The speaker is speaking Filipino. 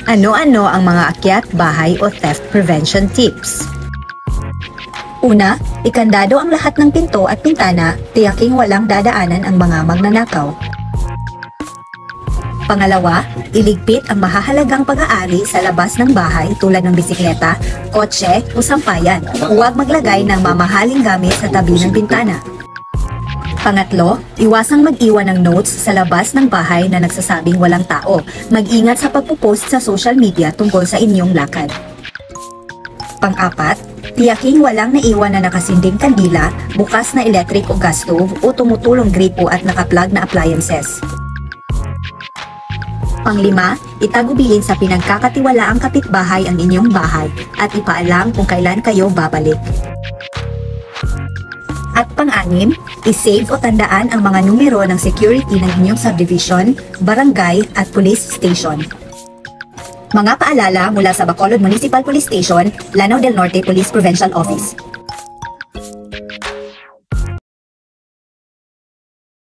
Ano-ano ang mga akyat, bahay o theft prevention tips? Una, ikandado ang lahat ng pinto at pintana, tiyaking walang dadaanan ang mga magnanakaw. Pangalawa, iligpit ang mahahalagang pag-aari sa labas ng bahay tulad ng bisikleta, kotse o sampayan. Huwag maglagay ng mamahaling gamit sa tabi ng bintana. Pangatlo, iwasang mag-iwan ng notes sa labas ng bahay na nagsasabing walang tao. Mag-ingat sa pagpupost sa social media tungkol sa inyong lakad. Pang-apat, tiyaking walang naiwan na nakasinding kandila, bukas na electric o gas stove o tumutulong gripo at nakaplug na appliances. Panglima, itagubilin sa pinagkakatiwalaang kapitbahay ang inyong bahay at ipaalam kung kailan kayo babalik. At pang-anim, isave o tandaan ang mga numero ng security ng inyong subdivision, barangay at police station. Mga paalala mula sa Bacolod Municipal Police Station, Lanao del Norte Police Provincial Office.